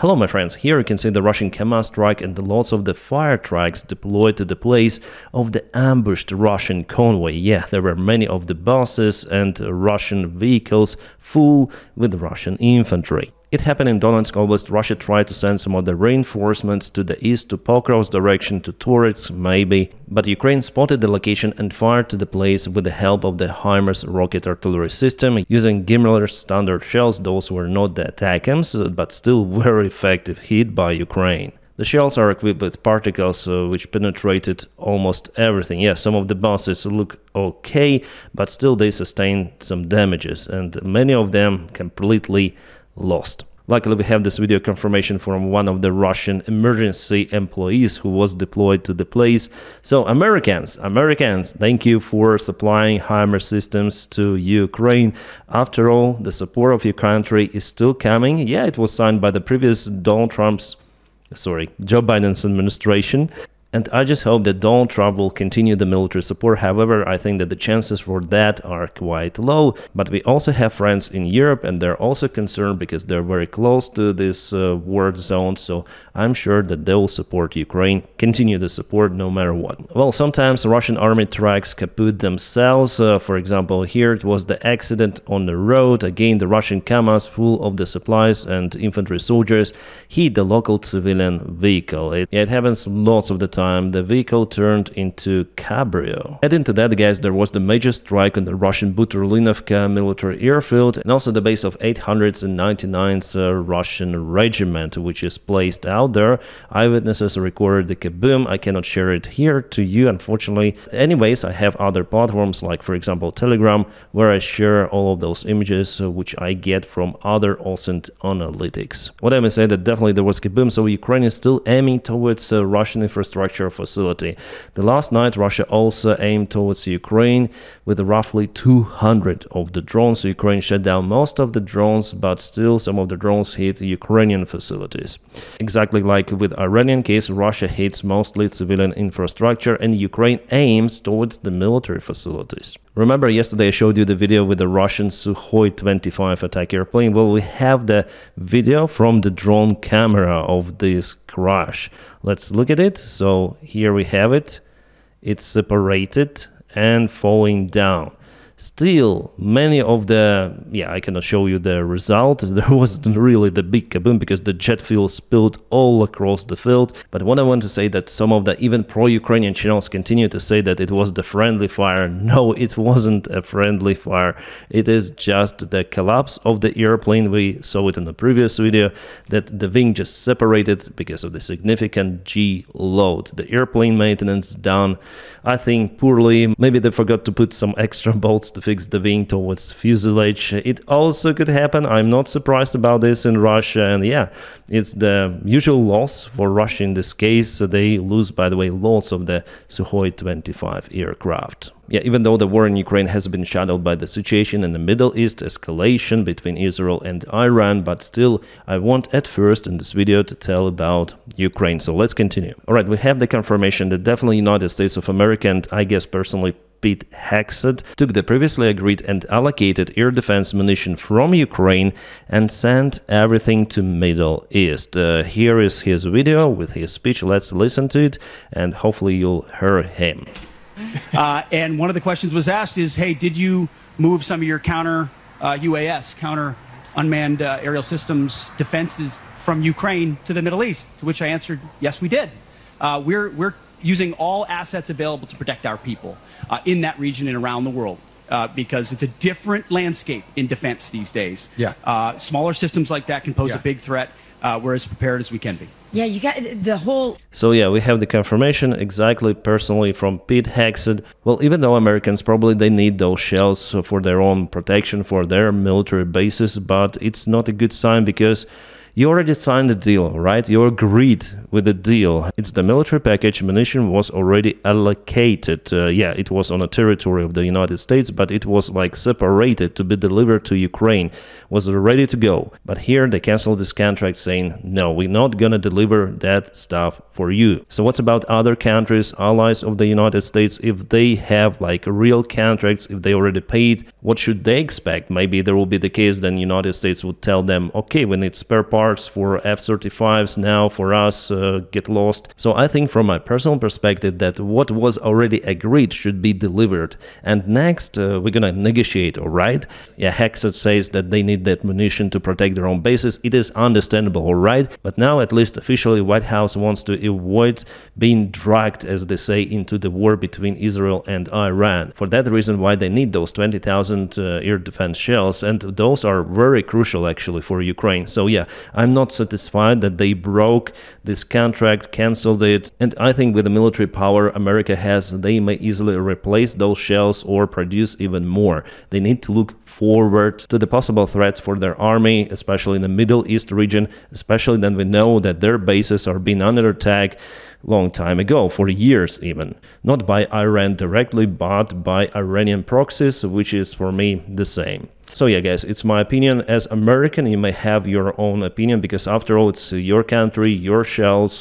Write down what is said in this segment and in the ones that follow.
Hello my friends, here you can see the Russian Kamaz truck and lots of the fire trucks deployed to the place of the ambushed Russian convoy. Yeah, there were many of the buses and Russian vehicles full with Russian infantry. It happened in Donetsk Oblast. Russia tried to send some of the reinforcements to the east to Pokrov's direction, to Toretsk maybe, but Ukraine spotted the location and fired to the place with the help of the HIMARS rocket artillery system using Gimler's standard shells. Those were not the ATACMS, but still very effective hit by Ukraine. The shells are equipped with particles which penetrated almost everything. Yeah, some of the buses look okay, but still they sustained some damages, and many of them completely lost. Luckily, we have this video confirmation from one of the Russian emergency employees who was deployed to the place. So Americans, thank you for supplying HIMARS systems to Ukraine. After all, the support of your country is still coming. Yeah, it was signed by the previous Joe Biden's administration. And I just hope that Donald Trump will continue the military support. However, I think that the chances for that are quite low. But we also have friends in Europe, and they're also concerned because they're very close to this war zone. So I'm sure that they will support Ukraine, continue the support no matter what. Well, sometimes Russian army trucks kaput themselves. For example, here it was the accident on the road. Again, the Russian Kamaz full of the supplies and infantry soldiers hit the local civilian vehicle. It happens lots of the time. The vehicle turned into cabrio. Adding to that, guys, there was the major strike on the Russian Buturlinovka military airfield and also the base of 899th Russian regiment, which is placed out there. Eyewitnesses recorded the kaboom. I cannot share it here to you, unfortunately. Anyways, I have other platforms like, for example, Telegram, where I share all of those images which I get from other awesome analytics. What I may say that definitely there was kaboom, so Ukraine is still aiming towards Russian infrastructure facility. The last night Russia also aimed towards Ukraine with roughly 200 of the drones. So Ukraine shut down most of the drones, but still some of the drones hit Ukrainian facilities. Exactly like with Iranian case, Russia hits mostly civilian infrastructure and Ukraine aims towards the military facilities. Remember yesterday I showed you the video with the Russian Sukhoi 25 attack airplane? Well, we have the video from the drone camera of this crash. Let's look at it. So here we have it. It's separated and falling down. Still, many of the, I cannot show you the result. There wasn't really the big kaboom because the jet fuel spilled all across the field. But what I want to say that some of the even pro-Ukrainian channels continue to say that it was the friendly fire. No, it wasn't a friendly fire. It is just the collapse of the airplane. We saw it in the previous video that the wing just separated because of the significant G load. The airplane maintenance done, I think, poorly. Maybe they forgot to put some extra bolts to fix the wing towards fuselage. It also could happen. I'm not surprised about this in Russia, and yeah, it's the usual loss for Russia in this case. They lose, by the way, lots of the Sukhoi 25 aircraft. Yeah, even though the war in Ukraine has been shadowed by the situation in the Middle East, escalation between Israel and Iran, but still, I want at first in this video to tell about Ukraine. So let's continue. All right, we have the confirmation that definitely United States of America, and I guess personally Pete Hegseth, took the previously agreed and allocated air defense munition from Ukraine and sent everything to Middle East. Here is his video with his speech. Let's listen to it and hopefully you'll hear him. And one of the questions was asked is, hey, did you move some of your counter UAS, counter unmanned aerial systems defenses from Ukraine to the Middle East? To which I answered, yes, we did. We're using all assets available to protect our people in that region and around the world. Because it's a different landscape in defense these days. Yeah. Smaller systems like that can pose a big threat. We're as prepared as we can be. Yeah, you got the whole... So yeah, we have the confirmation exactly personally from Pete Hegseth. Well, even though Americans probably they need those shells for their own protection, for their military bases, but it's not a good sign because you already signed the deal, right? You agreed with the deal. It's the military package. Munition was already allocated. Yeah, it was on a territory of the United States, but it was like separated to be delivered to Ukraine. Was ready to go. But here they canceled this contract saying, no, we're not gonna deliver that stuff for you. So what's about other countries, allies of the United States? If they have like real contracts, if they already paid, what should they expect? Maybe there will be the case then United States would tell them, okay, we need spare parts parts for F-35s now for us get lost. So I think from my personal perspective that what was already agreed should be delivered. And next we're gonna negotiate, alright? Yeah, Hexet says that they need that munition to protect their own bases. It is understandable, alright? But now at least officially White House wants to avoid being dragged, as they say, into the war between Israel and Iran. For that reason why they need those 20,000 air defense shells, and those are very crucial actually for Ukraine. So yeah, I'm not satisfied that they broke this contract, cancelled it, and I think with the military power America has, they may easily replace those shells or produce even more. They need to look forward to the possible threats for their army, especially in the Middle East region, especially then we know that their bases are being under attack long time ago, for years even. Not by Iran directly, but by Iranian proxies, which is for me the same. So yeah, guys, it's my opinion. As American, you may have your own opinion, because after all, it's your country, your shells.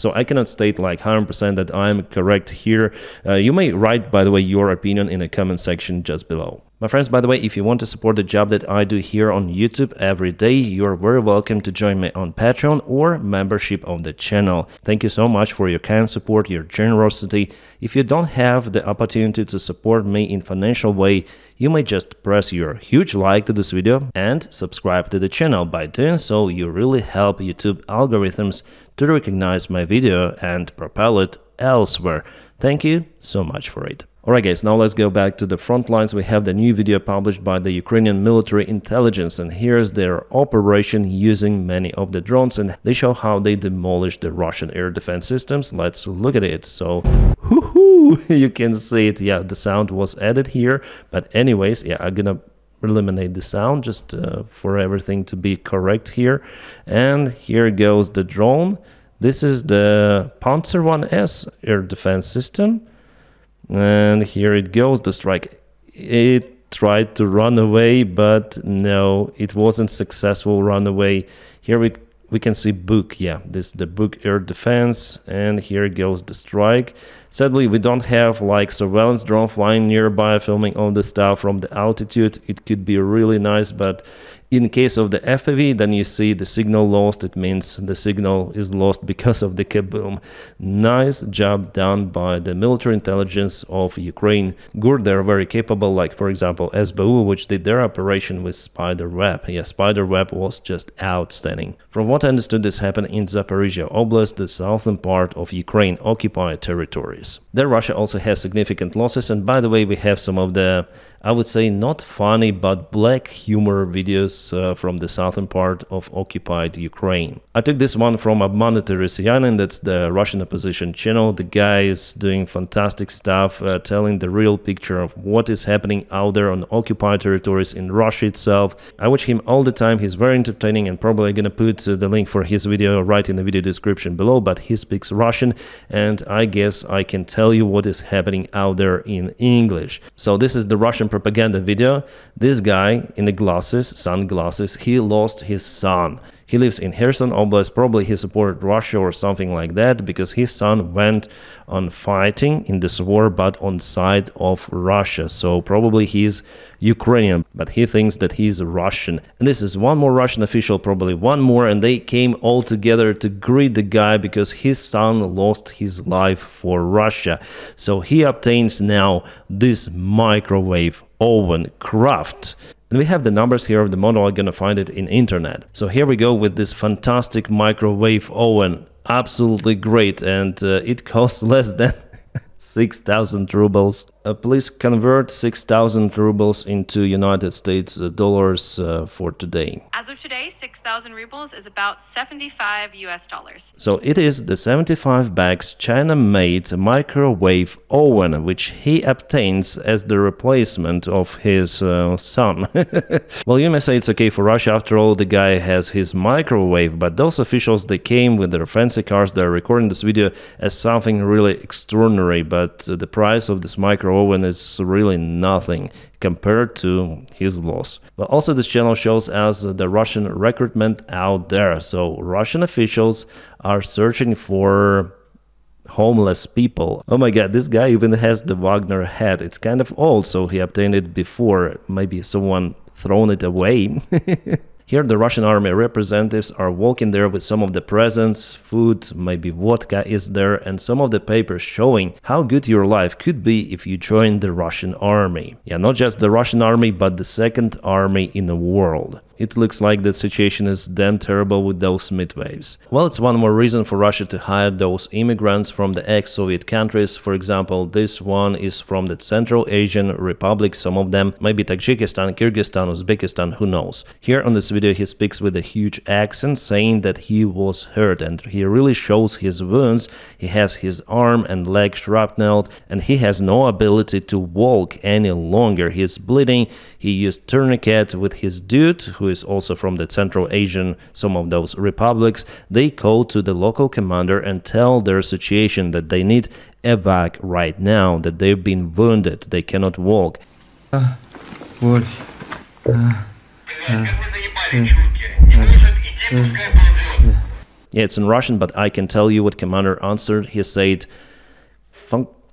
So I cannot state like 100% that I'm correct here. You may write, by the way, your opinion in the comment section just below. My friends, by the way, if you want to support the job that I do here on YouTube every day, you're very welcome to join me on Patreon or membership of the channel. Thank you so much for your kind support, your generosity. If you don't have the opportunity to support me in financial way, you may just press your huge like to this video and subscribe to the channel. By doing so, you really help YouTube algorithms to recognize my video and propel it elsewhere. Thank you so much for it. Alright guys, now let's go back to the front lines. We have the new video published by the Ukrainian military intelligence, and here's their operation using many of the drones, and they show how they demolished the Russian air defense systems. Let's look at it. So, you can see it. Yeah, the sound was added here, but anyways, yeah, I'm gonna eliminate the sound just for everything to be correct here. And here goes the drone. This is the Panzer 1S air defense system. And here it goes, the strike. It tried to run away, but no, it wasn't successful run away. Here we can see Buk. Yeah, this is the Buk air defense, and here goes the strike. Sadly, we don't have like surveillance drone flying nearby filming all the stuff from the altitude. It could be really nice, but in case of the FPV, then you see the signal lost. It means the signal is lost because of the kaboom. Nice job done by the military intelligence of Ukraine. Good, they're very capable, like for example SBU, which did their operation with Spiderweb. Yeah, Spiderweb was just outstanding. From what I understood, this happened in Zaporizhia Oblast, the southern part of Ukraine, occupied territories. There Russia also has significant losses, and by the way, we have some of the, I would say, not funny but black humor videos from the southern part of occupied Ukraine. I took this one from Обманутый Россиянин, that's the Russian opposition channel. The guy is doing fantastic stuff, telling the real picture of what is happening out there on occupied territories in Russia itself. I watch him all the time, he's very entertaining, and probably gonna put the link for his video right in the video description below, but he speaks Russian, and I guess I can tell you what is happening out there in English. So this is the Russian propaganda video. This guy in the glasses, sunglasses, he lost his son. He lives in Kherson Oblast. Probably he supported Russia or something like that, because his son went on fighting in this war but on side of Russia. So probably he's Ukrainian, but he thinks that he's Russian. And this is one more Russian official, probably one more, and they came all together to greet the guy because his son lost his life for Russia. So he obtains now this microwave oven craft. And we have the numbers here of the model. I'm gonna find it in internet. So here we go with this fantastic microwave oven. Absolutely great, and it costs less than 6,000 rubles. Please convert 6,000 rubles into United States dollars for today. As of today, 6,000 rubles is about 75 US dollars. So it is the 75 bags China-made microwave oven, which he obtains as the replacement of his son. Well, you may say it's okay for Russia. After all, the guy has his microwave, but those officials, they came with their fancy cars. They're recording this video as something really extraordinary, but the price of this microwave oven is really nothing compared to his loss. But also this channel shows us the Russian recruitment out there. So Russian officials are searching for homeless people. Oh my god, this guy even has the Wagner hat. It's kind of old, so he obtained it before. Maybe someone thrown it away. Here the Russian army representatives are walking there with some of the presents, food, maybe vodka is there, and some of the papers showing how good your life could be if you join the Russian army. Yeah, not just the Russian army, but the second army in the world. It looks like the situation is damn terrible with those midwaves. Well, it's one more reason for Russia to hire those immigrants from the ex-Soviet countries. For example, this one is from the Central Asian Republic, some of them, maybe Tajikistan, Kyrgyzstan, Uzbekistan, who knows. Here on this video he speaks with a huge accent, saying that he was hurt, and he really shows his wounds. He has his arm and leg shrapnelled, and he has no ability to walk any longer. He is bleeding. He used tourniquet with his dude, who is also from the Central Asian, some of those republics. They call to the local commander and tell their situation, that they need evac right now, that they've been wounded, they cannot walk. Yeah, it's in Russian, but I can tell you what commander answered. He said,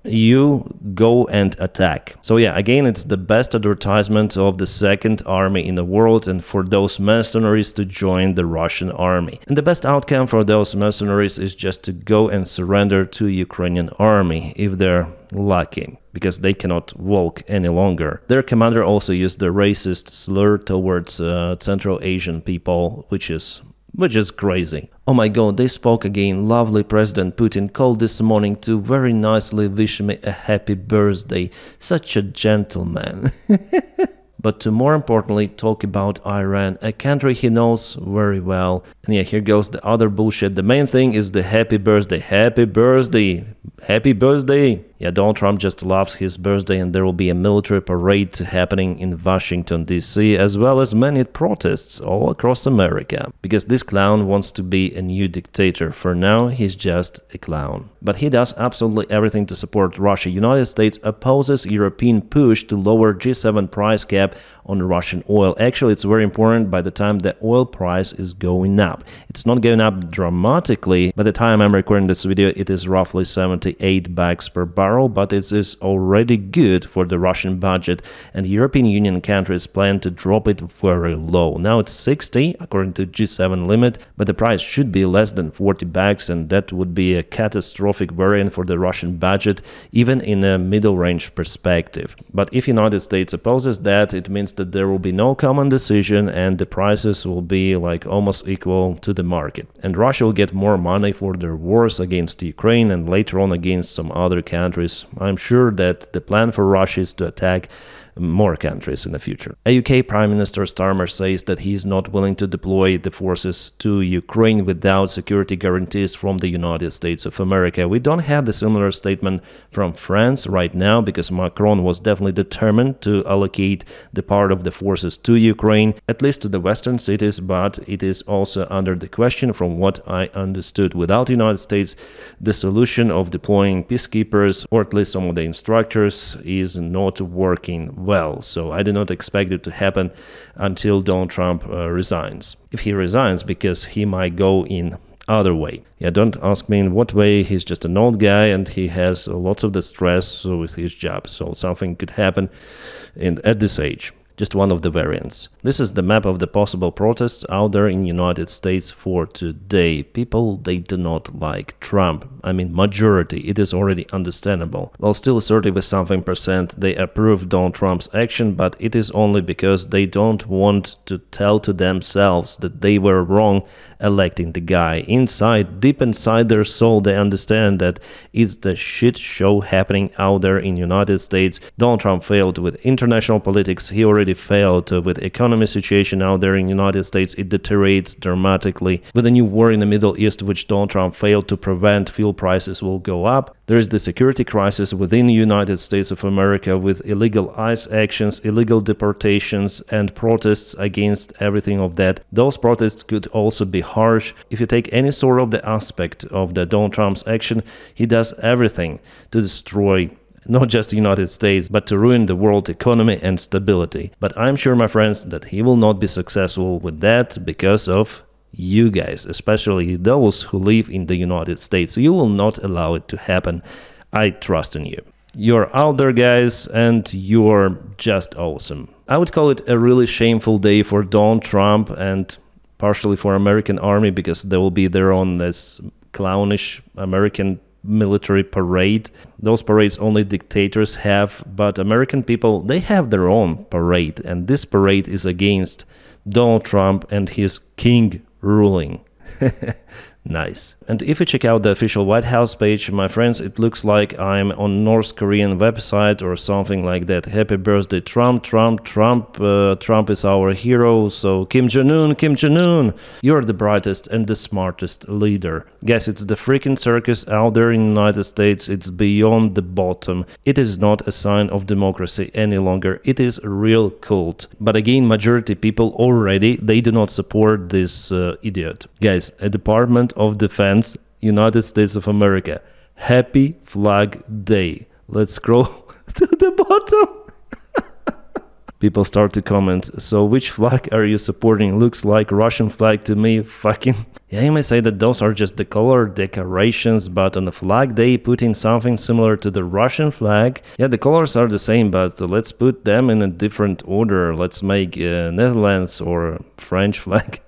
you go and attack. So yeah, again, it's the best advertisement of the second army in the world and for those mercenaries to join the Russian army. And the best outcome for those mercenaries is just to go and surrender to Ukrainian army if they're lucky, because they cannot walk any longer. Their commander also used the racist slur towards Central Asian people, which is crazy. Oh my god, they spoke again. Lovely President Putin called this morning to very nicely wish me a happy birthday. Such a gentleman. But to more importantly talk about Iran, a country he knows very well. And yeah, here goes the other bullshit. The main thing is the happy birthday. Happy birthday. Happy birthday. Yeah, Donald Trump just loves his birthday, and there will be a military parade happening in Washington, D.C., as well as many protests all across America. Because this clown wants to be a new dictator. For now, he's just a clown. But he does absolutely everything to support Russia. United States opposes European push to lower G7 price cap on Russian oil. Actually, it's very important by the time the oil price is going up. It's not going up dramatically. By the time I'm recording this video, it is roughly $78 per barrel, but it is already good for the Russian budget, and European Union countries plan to drop it very low. Now it's 60 according to G7 limit, but the price should be less than $40, and that would be a catastrophic variant for the Russian budget, even in a middle range perspective. But if United States opposes that, it means that there will be no common decision and the prices will be like almost equal to the market. And Russia will get more money for their wars against Ukraine and later on against some other countries. I'm sure that the plan for Russia is to attack more countries in the future. A UK Prime Minister Starmer says that he is not willing to deploy the forces to Ukraine without security guarantees from the United States of America. We don't have the similar statement from France right now, because Macron was definitely determined to allocate the part of the forces to Ukraine, at least to the western cities, but it is also under the question from what I understood. Without the United States, the solution of deploying peacekeepers, or at least some of the instructors, is not working well. So I do not expect it to happen until Donald Trump resigns. If he resigns, because he might go in other way. Yeah, don't ask me in what way. He's just an old guy and he has lots of the stress with his job. So something could happen at this age. Just one of the variants. This is the map of the possible protests out there in the United States for today. People, they do not like Trump. I mean, majority. It is already understandable. Well, still 30-something% they approve Donald Trump's action, but it is only because they don't want to tell to themselves that they were wrong electing the guy. Inside, deep inside their soul, they understand that it's the shit show happening out there in the United States. Donald Trump failed with international politics. He already failed with economy situation out there in the United States. It deteriorates dramatically. With a new war in the Middle East, which Donald Trump failed to prevent, fuel prices will go up. There is the security crisis within the United States of America with illegal ICE actions, illegal deportations, and protests against everything of that. Those protests could also be harsh. If you take any sort of the aspect of the Donald Trump's action, he does everything to destroy not just the United States, but to ruin the world economy and stability. But I'm sure, my friends, that he will not be successful with that because of you guys, especially those who live in the United States. You will not allow it to happen. I trust in you. You're out there, guys, and you're just awesome. I would call it a really shameful day for Donald Trump and partially for American army, because they will be there on this clownish American military parade. Those parades only dictators have, but American people, they have their own parade, and this parade is against Donald Trump and his king ruling. Nice. And if you check out the official White House page, my friends, it looks like I'm on North Korean website or something like that. Happy birthday, Trump, Trump, Trump. Trump is our hero. So Kim Jong-un, Kim Jong-un, you're the brightest and the smartest leader. Guys, it's the freaking circus out there in the United States. It's beyond the bottom. It is not a sign of democracy any longer. It is a real cult. But again, majority people already, they do not support this idiot. Guys, a Department of Defense, United States of America, Happy Flag Day. Let's scroll to the bottom. People start to comment, so which flag are you supporting? Looks like Russian flag to me. Fucking... Yeah, you may say that those are just the color decorations, but on the flag day putting something similar to the Russian flag. Yeah, the colors are the same, but let's put them in a different order. Let's make Netherlands or French flag.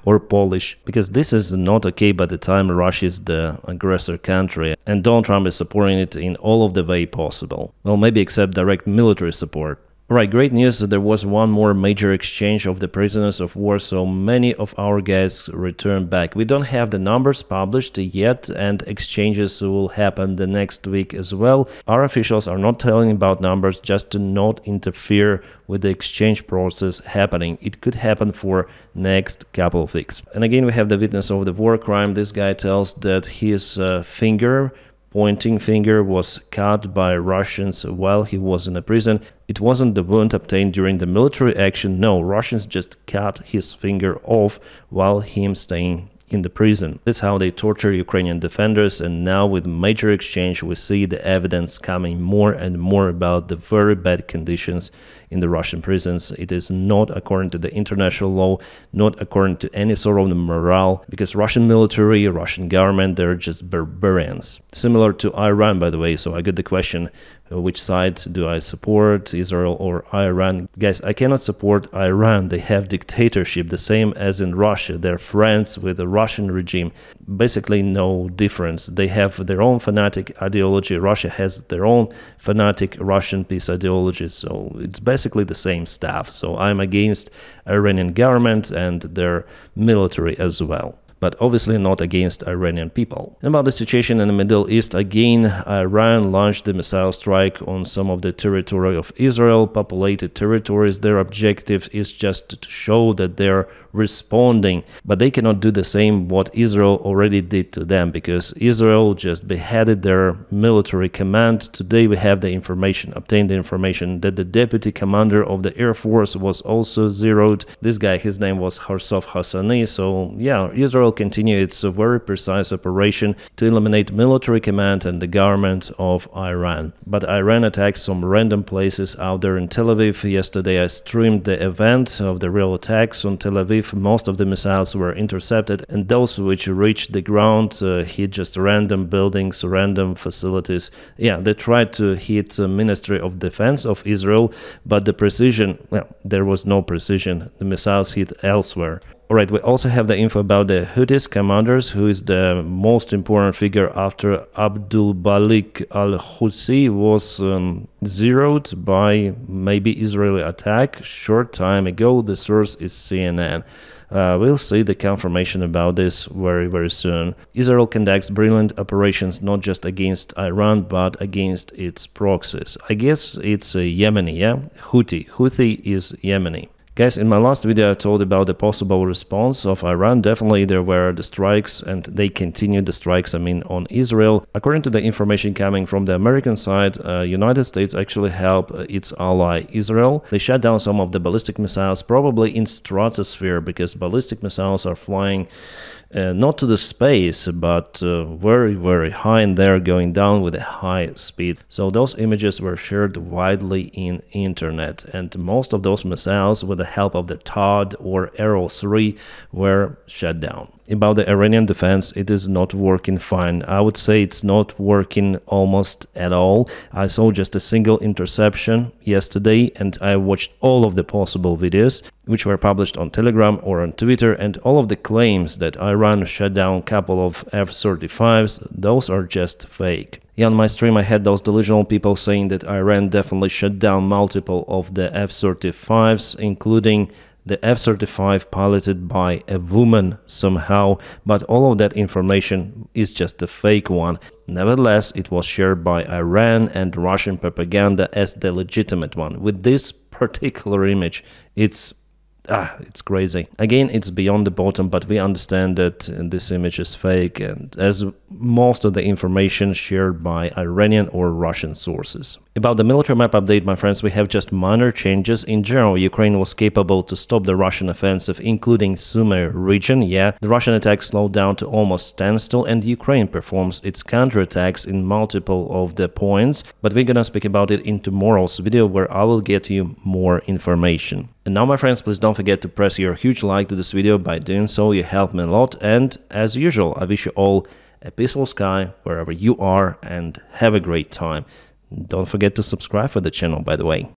Or Polish, because this is not okay by the time Russia is the aggressor country, and Donald Trump is supporting it in all of the way possible. Well, maybe except direct military support. Alright, great news, there was one more major exchange of the prisoners of war, so many of our guys returned back. We don't have the numbers published yet, and exchanges will happen the next week as well. Our officials are not telling about numbers just to not interfere with the exchange process happening. It could happen for next couple of weeks. And again, we have the witness of the war crime. This guy tells that his pointing finger was cut by Russians while he was in a prison. It wasn't the wound obtained during the military action. No, Russians just cut his finger off while him staying in the prison. That's how they torture Ukrainian defenders, and now with major exchange we see the evidence coming more and more about the very bad conditions in the Russian prisons. It is not according to the international law, not according to any sort of morale, because Russian military, Russian government, they're just barbarians. Similar to Iran, by the way, so I get the question, which side do I support, Israel or Iran? Guys, I cannot support Iran. They have dictatorship, the same as in Russia. They're friends with the Russian regime. Basically no difference. They have their own fanatic ideology. Russia has their own fanatic Russian peace ideology. So it's basically the same stuff. So I'm against Iranian government and their military as well, but obviously not against Iranian people. And about the situation in the Middle East, again, Iran launched the missile strike on some of the territory of Israel, populated territories. Their objective is just to show that they're responding, but they cannot do the same what Israel already did to them, because Israel just beheaded their military command. Today we have the information, obtained the information that the deputy commander of the Air Force was also zeroed. This guy, his name was Harsov Hassani. So yeah, Israel continue its very precise operation to eliminate military command and the government of Iran. But Iran attacked some random places out there in Tel Aviv. Yesterday I streamed the event of the real attacks on Tel Aviv. Most of the missiles were intercepted, and those which reached the ground hit just random buildings, random facilities. Yeah, they tried to hit the Ministry of Defense of Israel, but the precision, well, there was no precision. The missiles hit elsewhere. Alright, we also have the info about the Houthis commanders, who is the most important figure after Abdul Balik al-Houthi was zeroed by maybe Israeli attack short time ago. The source is CNN. We'll see the confirmation about this very soon. Israel conducts brilliant operations not just against Iran, but against its proxies. I guess it's Yemeni, yeah? Houthi is Yemeni. Guys, in my last video I told about the possible response of Iran. Definitely there were the strikes, and they continued the strikes, on Israel. According to the information coming from the American side, United States actually helped its ally Israel. They shut down some of the ballistic missiles, probably in stratosphere, because ballistic missiles are flying not to the space, but very high, and they're going down with a high speed. So those images were shared widely in internet, and most of those missiles, with the help of the TOD or Arrow 3, were shut down. About the Iranian defense, it is not working fine. I would say it's not working almost at all. I saw just a single interception yesterday, and I watched all of the possible videos which were published on Telegram or on Twitter, and all of the claims that Iran shut down a couple of F-35s, those are just fake. Yeah, on my stream I had those delusional people saying that Iran definitely shut down multiple of the F-35s, including the F-35 piloted by a woman somehow, but all of that information is just a fake one. Nevertheless, it was shared by Iran and Russian propaganda as the legitimate one. With this particular image, it's crazy. Again, it's beyond the bottom, but we understand that this image is fake, and as most of the information shared by Iranian or Russian sources. About the military map update, my friends, we have just minor changes. In general, Ukraine was capable to stop the Russian offensive, including Sumy region. Yeah, the Russian attack slowed down to almost standstill, and Ukraine performs its counterattacks in multiple of the points. But we're gonna speak about it in tomorrow's video, where I will get you more information. And now, my friends, please don't forget to press your huge like to this video. By doing so, you help me a lot. And as usual, I wish you all a peaceful sky wherever you are, and have a great time. Don't forget to subscribe for the channel, by the way.